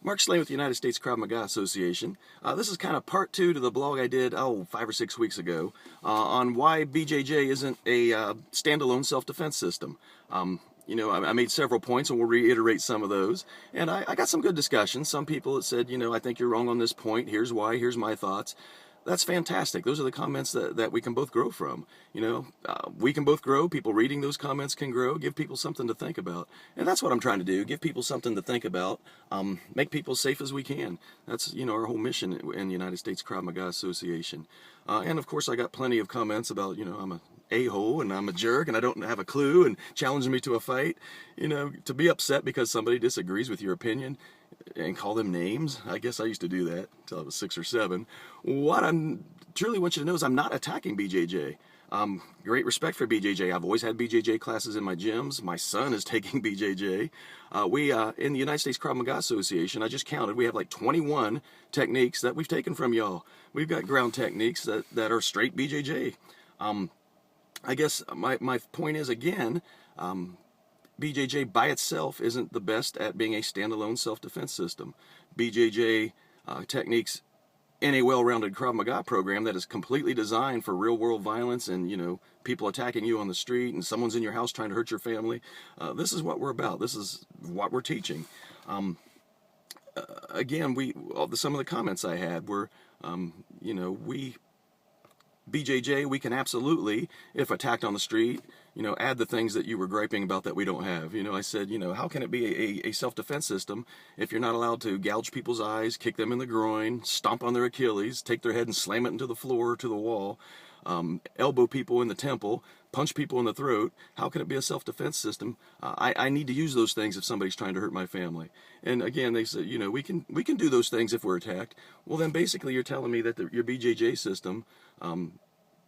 Mark Slay with the United States Krav Maga Association. This is kind of part two to the blog I did, 5 or 6 weeks ago, on why BJJ isn't a standalone self-defense system. I made several points and we'll reiterate some of those. And I got some good discussion. Some people that said, I think you're wrong on this point. Here's why. Here's my thoughts. That's fantastic. Those are the comments that we can both grow from. We can both grow. People reading those comments can grow. Give people something to think about. And that's what I'm trying to do. Give people something to think about. Make people as safe as we can. That's, our whole mission in the United States Krav Maga Association. And of course, I got plenty of comments about, I'm a a-hole and I'm a jerk and I don't have a clue and challenging me to a fight. To be upset because somebody disagrees with your opinion and call them names. I guess I used to do that until I was 6 or 7. What I truly want you to know is I'm not attacking BJJ. Great respect for BJJ. I've always had BJJ classes in my gyms. My son is taking BJJ. We in the United States Krav Maga Association, I just counted, we have like 21 techniques that we've taken from y'all. We've got ground techniques that are straight BJJ. I guess my point is, again, BJJ by itself isn't the best at being a standalone self-defense system. BJJ techniques in a well-rounded Krav Maga program that is completely designed for real-world violence and, people attacking you on the street and someone's in your house trying to hurt your family. This is what we're about. This is what we're teaching. Again, some of the comments I had were, BJJ, we can absolutely, if attacked on the street, add the things that you were griping about that we don't have. I said, how can it be a self-defense system if you're not allowed to gouge people's eyes, kick them in the groin, stomp on their Achilles, take their head and slam it into the floor or to the wall, elbow people in the temple, punch people in the throat? How can it be a self-defense system? I need to use those things if somebody's trying to hurt my family. And again, they said, we can do those things if we're attacked. Well, then basically you're telling me that your BJJ system,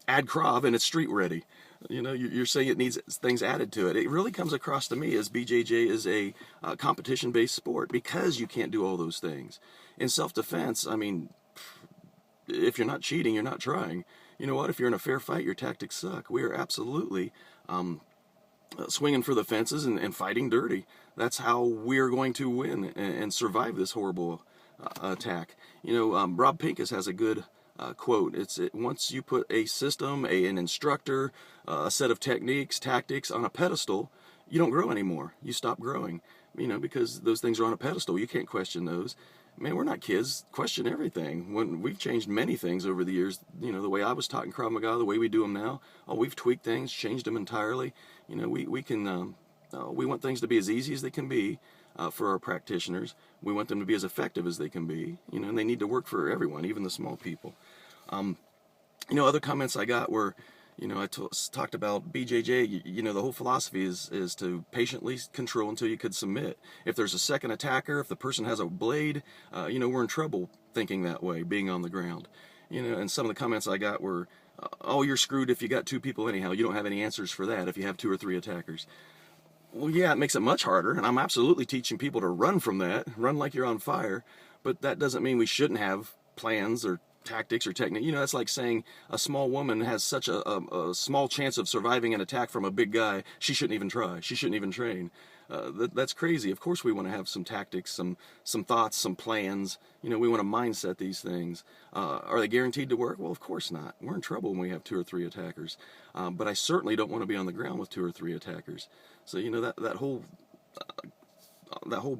add Krav and it's street ready. You're saying it needs things added to it. It really comes across to me as BJJ is a competition-based sport because you can't do all those things. In self-defense, if you're not cheating, you're not trying. You know what? If you're in a fair fight, your tactics suck. We are absolutely swinging for the fences and fighting dirty. That's how we're going to win and survive this horrible attack. Rob Pincus has a good quote. Once you put a system, an instructor, a set of tactics on a pedestal, you don't grow anymore. You stop growing, because those things are on a pedestal. You can't question those. Man, we're not kids. Question everything. When we've changed many things over the years, the way I was taught in Krav Maga, the way we do them now, we've tweaked things, changed them entirely. We can, we want things to be as easy as they can be for our practitioners. We want them to be as effective as they can be, and they need to work for everyone, even the small people. Other comments I got were, I talked about BJJ, the whole philosophy is to patiently control until you could submit. If there's a second attacker, if the person has a blade, we're in trouble thinking that way, being on the ground. And some of the comments I got were, you're screwed if you got 2 people anyhow. You don't have any answers for that if you have 2 or 3 attackers. Well, yeah, it makes it much harder, and I'm absolutely teaching people to run from that, run like you're on fire, but that doesn't mean we shouldn't have plans or tactics or technique. That's like saying a small woman has such a small chance of surviving an attack from a big guy, she shouldn't even try, she shouldn't even train. That's crazy. Of course we want to have some tactics, some thoughts, some plans. We want to mindset these things. Are they guaranteed to work? Well, of course not. We're in trouble when we have 2 or 3 attackers. But I certainly don't want to be on the ground with 2 or 3 attackers. So, that whole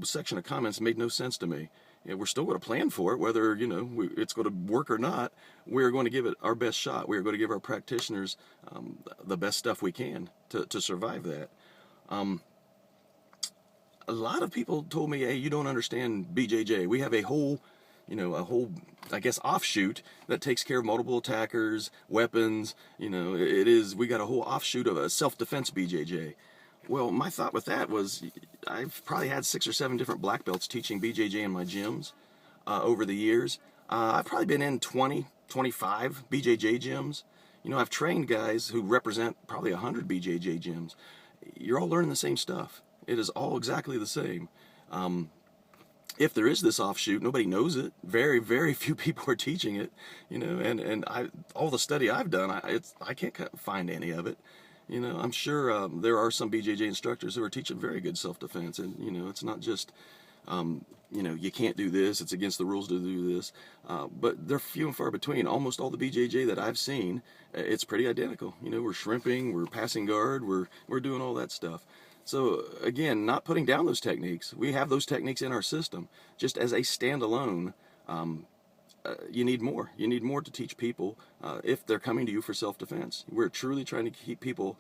section of comments made no sense to me. We're still going to plan for it, whether, it's going to work or not. We're going to give it our best shot. We're going to give our practitioners the best stuff we can to survive that. A lot of people told me, hey, you don't understand BJJ. We have a whole, I guess, offshoot that takes care of multiple attackers, weapons. We got a whole offshoot of a self-defense BJJ. Well, my thought with that was I've probably had 6 or 7 different black belts teaching BJJ in my gyms over the years. I've probably been in 20, 25 BJJ gyms. I've trained guys who represent probably 100 BJJ gyms. You're all learning the same stuff. It is all exactly the same. If there is this offshoot, nobody knows it. Very, very few people are teaching it. And all the study I've done, I can't find any of it. I'm sure there are some BJJ instructors who are teaching very good self-defense, and it's not just You can't do this, it's against the rules to do this. But they're few and far between. Almost all the BJJ that I've seen, it's pretty identical. We're shrimping, we're passing guard, we're doing all that stuff. So again, not putting down those techniques. We have those techniques in our system. Just as a standalone, you need more. You need more to teach people if they're coming to you for self-defense. We're truly trying to keep people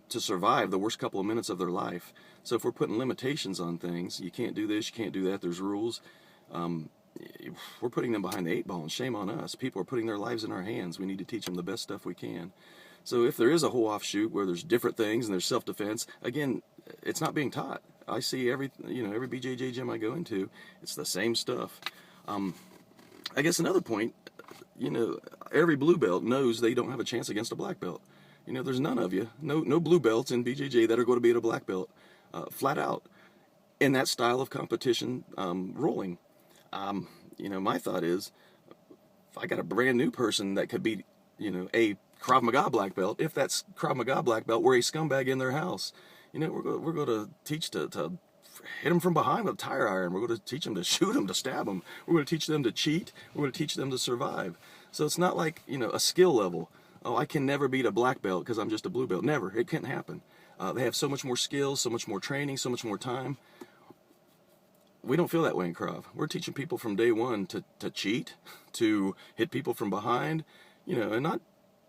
to survive the worst couple of minutes of their life. So if we're putting limitations on things, you can't do this, you can't do that, there's rules, we're putting them behind the 8 ball, and shame on us. People are putting their lives in our hands. We need to teach them the best stuff we can. So if there is a whole offshoot where there's different things and there's self-defense, again, it's not being taught. I see every BJJ gym I go into, it's the same stuff. I guess another point, every blue belt knows they don't have a chance against a black belt. There's none of you, no blue belts in BJJ that are going to beat a black belt, flat out, in that style of competition rolling. My thought is, if I got a brand new person that could beat, a Krav Maga black belt, if that's Krav Maga black belt were a scumbag in their house, we're going to teach to hit them from behind with a tire iron. We're going to teach them to shoot them, to stab them. We're going to teach them to cheat. We're going to teach them to survive. So it's not like, a skill level. Oh, I can never beat a black belt because I'm just a blue belt. Never. It can't happen. They have so much more skills, so much more training, so much more time. We don't feel that way in Krav. We're teaching people from day one to cheat, to hit people from behind, and not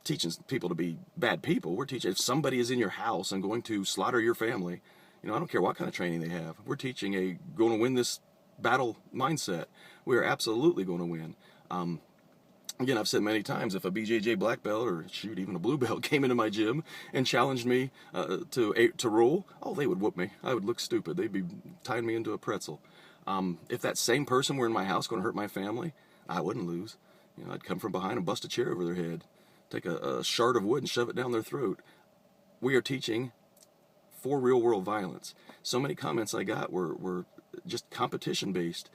teaching people to be bad people. We're teaching, if somebody is in your house and going to slaughter your family, I don't care what kind of training they have. We're teaching a going to win this battle mindset. We are absolutely going to win. Again, I've said many times, if a BJJ black belt or shoot, even a blue belt came into my gym and challenged me to roll, oh, they would whoop me. I would look stupid. They'd be tying me into a pretzel. If that same person were in my house going to hurt my family, I wouldn't lose. I'd come from behind and bust a chair over their head, take a shard of wood and shove it down their throat. We are teaching for real-world violence. So many comments I got were just competition-based.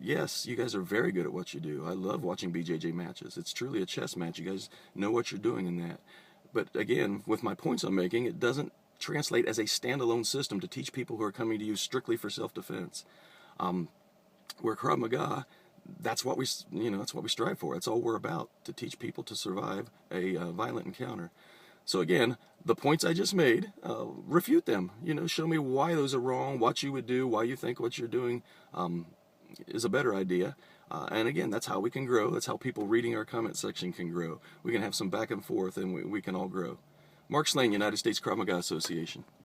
Yes, you guys are very good at what you do. I love watching BJJ matches. It's truly a chess match. You guys know what you're doing in that. But again, with my points I'm making, it doesn't translate as a standalone system to teach people who are coming to you strictly for self-defense. Where Krav Maga, that's what we strive for. That's all we're about, to teach people to survive a violent encounter. So again, the points I just made, refute them. Show me why those are wrong, what you would do, why you think what you're doing is a better idea. And again, that's how we can grow. That's how people reading our comment section can grow. We can have some back and forth, and we can all grow. Mark Slane, United States Krav Maga Association.